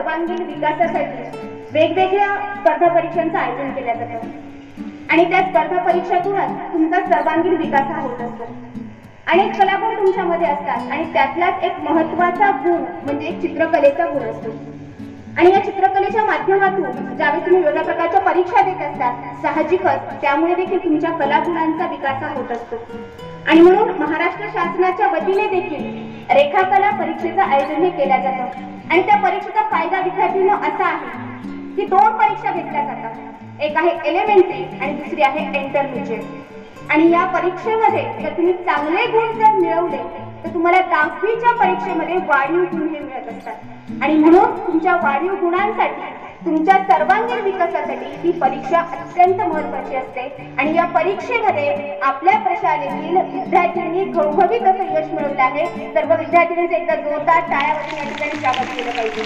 सर्वांगीण विकासासाठी वेगवेगळ्या स्पर्धा परीक्षांचं आयोजन केलं जातं आणि त्या स्पर्धा परीक्षातूनच तुमचा सर्वांगीण विकास हा होत असतो. अनेक कलागुण तुमच्यामध्ये असतात आणि त्यातलाच एक महत्त्वाचा गुण म्हणजे चित्रकलेचा गुण असतो. आणि या चित्रकलेच्या माध्यमातून ज्यावेळी तुम्ही वेगवेगळ्या प्रकारच्या परीक्षा देत असतात साहजिकच त्यामुळे देखील तुमच्या कलागुणांचा विकास हा होत असतो. आणि म्हणून महाराष्ट्र शासनाच्या वतीने देखील रेखाकला परीक्षेचं आयोजन हे केलं जातं. आणि त्या परीक्षेचा फायदा विद्यार्थ्यांना असा आहे की 2 परीक्षा घेतल्या जातात. एक आहे एलिमेंटरी आणि दुसरी आहे इंटरमिजिएट. आणि या परीक्षेमध्ये जर तुम्ही चांगले गुण जर मिळवले तर तुम्हाला 10वीच्या परीक्षेमध्ये वाढीव गुण हे मिळत असतात. आणि म्हणून तुमच्या वाढीव गुणांसाठी तुमच्या सर्वांगीण विकासासाठी ही परीक्षा अत्यंत महत्त्वाची असते. आणि या परीक्षेमध्ये आपल्या प्रशालेतील विद्यार्थ्यांनी घवघवीत असं यश मिळवलं आहे. सर्व विद्यार्थ्यांनी एकदा जोरदार टाळ्या वाजवून या ठिकाणी स्वागत केलं पाहिजे.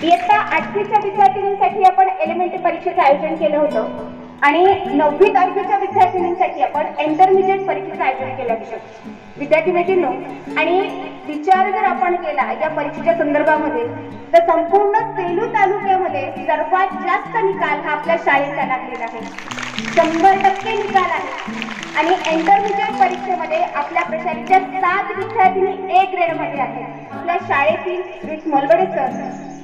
इयत्ता 8वीच्या विद्यार्थिनींसाठी आपण एलिमेंटरी परीक्षेचं आयोजन केलं होतं आणि 9वी 10वीच्या विद्यार्थिनींसाठी आपण इंटरमिजिएट परीक्षेचं आयोजन केलं होतं. विद्यार्थी आणि विचार जर आपण केला या परीक्षेच्या संदर्भामध्ये तर संपूर्ण सेलू तालुक्यामध्ये सर्वात जास्त निकाल हा आपल्या शाळेचा लागलेला आहे. 100% निकाल आहे. आणि इंटरमिजिएट परीक्षेमध्ये आपल्या प्रशालेच्या 7 विद्यार्थिनी A ग्रेडमध्ये आहेत. आपल्या शाळेतील श्री मलवडे सर,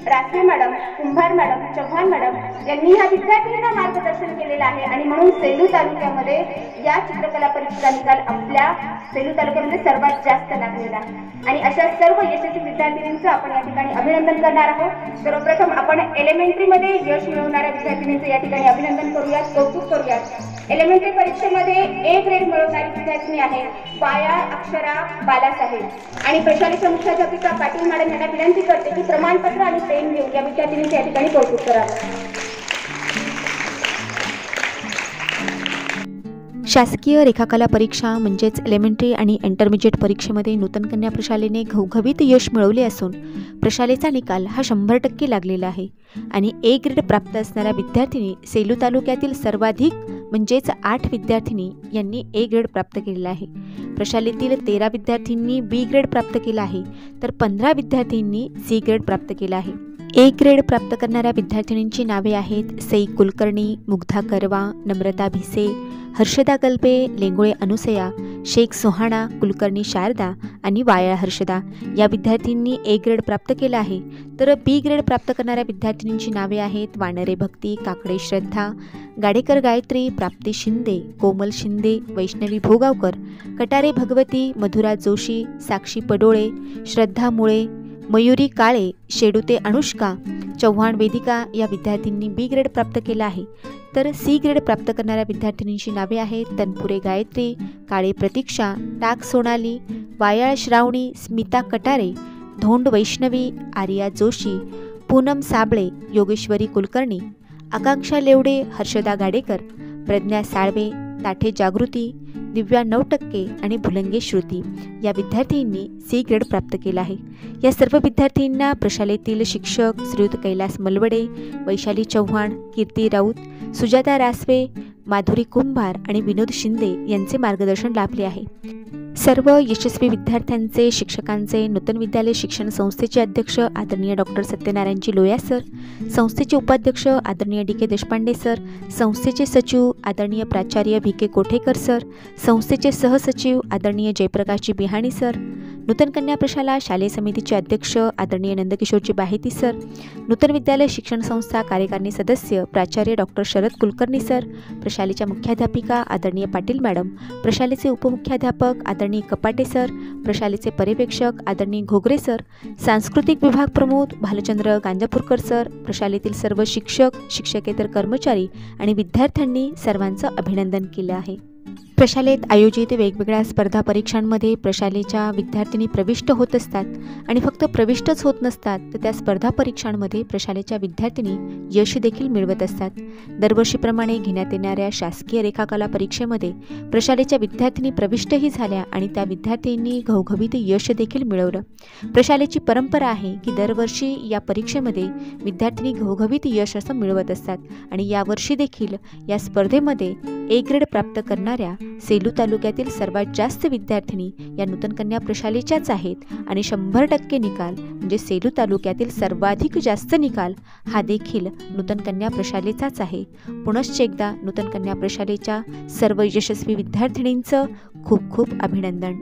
रासवे मॅडम, कुंभार मॅडम, चव्हाण मॅडम यांनी ह्या विद्यार्थ्यांना मार्गदर्शन केलेलं आहे. आणि म्हणून सेलू तालुक्यामध्ये या चित्रकला परीक्षेचा निकाल आपल्या सेलू तालुक्यामध्ये सर्वात जास्त लागलेला आहे. आणि अशा सर्व यशस्वी विद्यार्थिनींचं आपण या ठिकाणी अभिनंदन करणार आहोत. सर्वप्रथम आपण एलिमेंटरीमध्ये यश मिळवणाऱ्या विद्यार्थिनींचं या ठिकाणी अभिनंदन करूयात, कौतुक करूयात. एलिमेंटरी परीक्षेमध्ये A ग्रेड मिळवणारी विद्यार्थिनी आहे वायाळ अक्षरा बालासाहेब. आणि प्रशालेच्या मुख्याध्यापिका पाटील मॅडम यांना विनंती करते की प्रमाणपत्र आणि पेन घेऊन या विद्यार्थिनींचं या ठिकाणी कौतुक करावं. शासकीय रेखाकला परीक्षा म्हणजेच एलिमेंटरी आणि इंटरमिजिएट परीक्षेमध्ये नूतन कन्या प्रशालेने घवघवीत यश मिळवले असून प्रशालेचा निकाल हा 100% लागलेला आहे. आणि A ग्रेड प्राप्त असणाऱ्या विद्यार्थिनी सेलू तालुक्यातील सर्वाधिक म्हणजेच 8 विद्यार्थिनी यांनी A ग्रेड प्राप्त केलेला आहे. प्रशालेतील 13 विद्यार्थ्यांनी B ग्रेड प्राप्त केला आहे तर 15 विद्यार्थ्यांनी C ग्रेड प्राप्त केला आहे. A ग्रेड प्राप्त करणाऱ्या विद्यार्थिनींची नावे आहेत सई कुलकर्णी, मुग्धा करवा, नम्रता भिसे, हर्षदा गलबे, लेंगुळे अनुसया, शेख सोहाणा, कुलकर्णी शारदा आणि वायाळ हर्षदा या विद्यार्थ्यांनी A ग्रेड प्राप्त केला आहे. तर B ग्रेड प्राप्त करणाऱ्या विद्यार्थिनींची नावे आहेत वानरे भक्ती, काकडे श्रद्धा, गाडेकर गायत्री, प्राप्ती शिंदे, कोमल शिंदे, वैष्णवी भोगावकर, कटारे भगवती, मधुरा जोशी, साक्षी पडोळे, श्रद्धा मुळे, मयुरी काळे, शेडुते अनुष्का, चव्हाण वेदिका या विद्यार्थ्यांनी B ग्रेड प्राप्त केला आहे. तर C ग्रेड प्राप्त करणाऱ्या विद्यार्थिनींची नावे आहेत तनपुरे गायत्री, काळे प्रतीक्षा, टाक सोनाली, वायाळ श्रावणी, स्मिता कटारे, धोंड वैष्णवी, आर्या जोशी, पूनम साबळे, योगेश्वरी कुलकर्णी, आकांक्षा लेवडे, हर्षदा गाडेकर, प्रज्ञा साळवे, ताठे जागृती, दिव्या 9% आणि भुलंगे श्रुती या विद्यार्थ्यांनी C ग्रेड प्राप्त केला आहे. या सर्व विद्यार्थ्यांना प्रशालेतील शिक्षक श्रीयुत कैलास मलवडे, वैशाली चव्हाण, कीर्ती राऊत, सुजाता रासवे, माधुरी कुंभार आणि विनोद शिंदे यांचे मार्गदर्शन लाभले आहे. सर्व यशस्वी विद्यार्थ्यांचे, शिक्षकांचे नूतन विद्यालय शिक्षण संस्थेचे अध्यक्ष आदरणीय डॉक्टर सत्यनारायणजी लोया सर, संस्थेचे उपाध्यक्ष आदरणीय DK देशपांडे सर, संस्थेचे सचिव आदरणीय प्राचार्य VK कोठेकर सर, संस्थेचे सहसचिव आदरणीय जयप्रकाशजी बिहाणी सर, नूतन कन्या प्रशाला शालेय समितीचे अध्यक्ष आदरणीय नंदकिशोरजी बाहेती सर, नूतन विद्यालय शिक्षण संस्था कार्यकारिणी सदस्य प्राचार्य डॉक्टर शरद कुलकर्णी सर, प्रशालेच्या मुख्याध्यापिका आदरणीय पाटील मॅडम, प्रशालेचे उपमुख्याध्यापक आदरणीय कपाटे सर, प्रशालेचे पर्यवेक्षक आदरणीय घोगरे सर, सांस्कृतिक विभाग प्रमुख भालचंद्र गांजापूरकर सर, प्रशालेतील सर्व शिक्षक, शिक्षकेतर कर्मचारी आणि विद्यार्थ्यांनी सर्वांचं अभिनंदन केलं आहे. प्रशालेत आयोजित वेगवेगळ्या स्पर्धा परीक्षांमध्ये प्रशालेच्या विद्यार्थिनी प्रविष्ट होत असतात आणि फक्त प्रविष्टच होत नसतात तर त्या स्पर्धा परीक्षांमध्ये प्रशालेच्या विद्यार्थिनी यश देखील मिळवत असतात. दरवर्षीप्रमाणे घेण्यात येणाऱ्या शासकीय रेखाकला परीक्षेमध्ये प्रशालेच्या विद्यार्थिनी प्रविष्टही झाल्या आणि त्या विद्यार्थ्यांनी घवघवीत यश देखील मिळवलं. प्रशालेची परंपरा आहे की दरवर्षी या परीक्षेमध्ये विद्यार्थिनी घवघवीत यश असं मिळवत असतात आणि यावर्षी देखील या स्पर्धेमध्ये ए ग्रेड प्राप्त करणाऱ्या सेलू तालुक्यातील सर्वात जास्त विद्यार्थिनी या नूतन कन्या प्रशालेच्याच आहेत आणि 100% निकाल म्हणजे सेलू तालुक्यातील सर्वाधिक जास्त निकाल हा देखील नूतन कन्या प्रशालेचाच आहे. पुनश्च एकदा नूतन कन्या प्रशालेच्या सर्व यशस्वी विद्यार्थिनींचं खूप खूप अभिनंदन.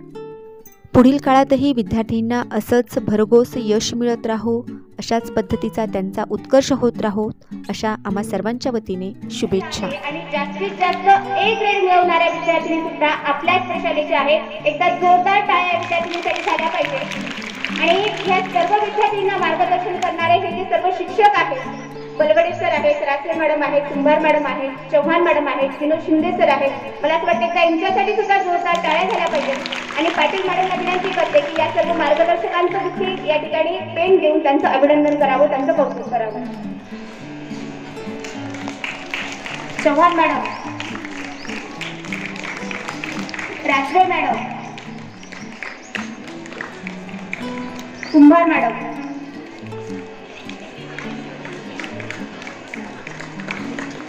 पुढील काळातही विद्यार्थ्यांना असंच भरघोस यश मिळत राहो, अशाच पद्धतीचा त्यांचा उत्कर्ष होत राहो, अशा आम्हा सर्वांच्या वतीने शुभेच्छा. आणि जास्तीत जास्त ए ग्रेड मिळवणाऱ्या विद्यार्थी सुद्धा आपल्याच प्रशालेचे आहेत. एकदा जोरदार टाळ्या विद्यार्थ्यांसाठी झाल्या पाहिजे. आणि ह्या सर्व विद्यार्थ्यांना मार्गदर्शन करणारे हे जे सर्व शिक्षक आहेत, बलवडे सर आहेत, रासले मॅडम आहेत, कुंभार मॅडम आहेत, चव्हाण मॅडम आहेत, विनोद शिंदे सर आहेत, मला असं वाटतं त्यांच्यासाठी सुद्धा जोरदार टाळ्या झाल्या पाहिजेत. आणि पाटील मॅडमला विनंती करते की या सर्व मार्गदर्शकांचं देखील या ठिकाणी पेन घेऊन त्यांचं अभिनंदन करावं, त्यांचं कौतुक करावं. चव्हाण मॅडम, रासले मॅडम, कुंभार मॅडम,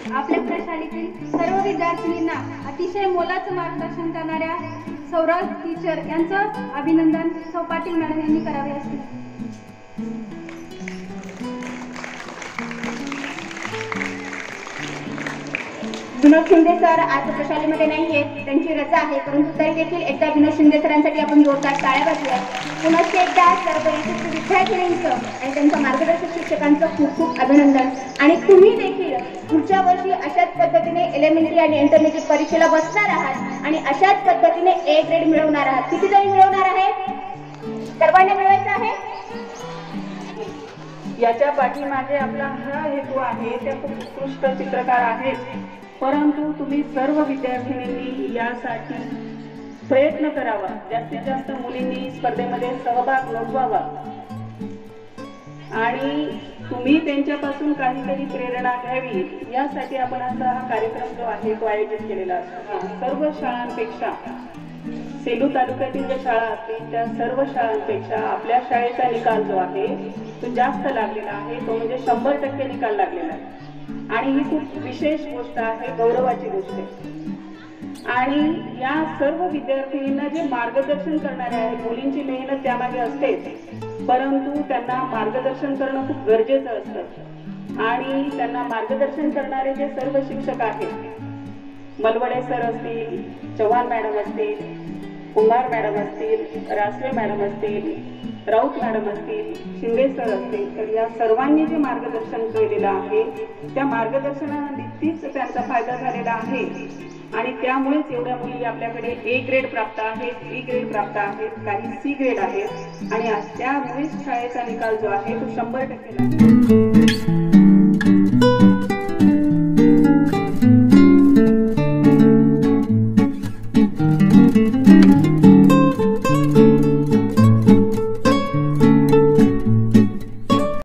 आपल्या प्रशालेतील सर्व विद्यार्थिनींना अतिशय मोलाचं मार्गदर्शन करणाऱ्या सौरभ टीचर यांचं अभिनंदन सौ पाटील मॅडम यांनी करावे असते. विनोद शिंदे सर आज प्रशालेमध्ये नाही आहेत, त्यांची रजा आहे, परंतु तरी देखील एकदा विनोद शिंदे सरांसाठी आपण जोरदार टाळ्या वाजवूया. पुनश्च एकदा सर्व यशस्वी विद्यार्थिनींचं आणि त्यांच्या मार्गदर्शक शिक्षकांचं खूप खूप अभिनंदन. आणि तुम्ही देखील पुढच्या वर्षी अशाच पद्धतीने एलिमेंटरी आणि इंटरमिजिएट परीक्षेला बसणार आहात आणि अशाच पद्धतीने ए ग्रेड मिळवणार आहात. किती जणी मिळवणार आहे? सर्वांना मिळवायचं आहे. याच्या पाठीमागे आपला हा हेतू आहे. त्या खूप उत्कृष्ट चित्रकार आहेत, परंतु तुम्ही सर्व विद्यार्थिनींनी यासाठी प्रयत्न करावा. जास्तीत जास्त मुलींनी स्पर्धेमध्ये सहभाग नोंदवावा आणि तुम्ही त्यांच्यापासून काहीतरी प्रेरणा घ्यावी, यासाठी आपण असा हा कार्यक्रम जो आहे तो आयोजित केलेला असतो. सर्व शाळांपेक्षा, सेलू तालुक्यातील ज्या शाळा असतील त्या सर्व शाळांपेक्षा आपल्या शाळेचा निकाल जो आहे तो जास्त लागलेला आहे, तो म्हणजे 100% निकाल लागलेला आहे. आणि ही खूप विशेष गोष्ट आहे, गौरवाची गोष्ट आहे. आणि या सर्व विद्यार्थिनींना जे मार्गदर्शन करणारे आहेत, मुलींची मेहनत त्यामागे असतेच, परंतु त्यांना मार्गदर्शन करणं खूप गरजेचं असतं. आणि त्यांना मार्गदर्शन करणारे जे सर्व शिक्षक आहेत, मलवडे सर असतील, चव्हाण मॅडम असतील, कुंभार मॅडम असतील, रासले मॅडम असतील, राऊत मॅडम असतील, शिंदे सर असतील, तर या सर्वांनी जे मार्गदर्शन केलेलं आहे त्या मार्गदर्शनाने नक्कीच त्यांचा फायदा झालेला आहे. आणि त्यामुळेच एवढ्या मुली आपल्याकडे ए ग्रेड प्राप्त आहेत, बी ग्रेड प्राप्त आहेत, काही सी ग्रेड आहेत. आणि त्यामुळेच शाळेचा निकाल जो आहे तो 100% लागतो.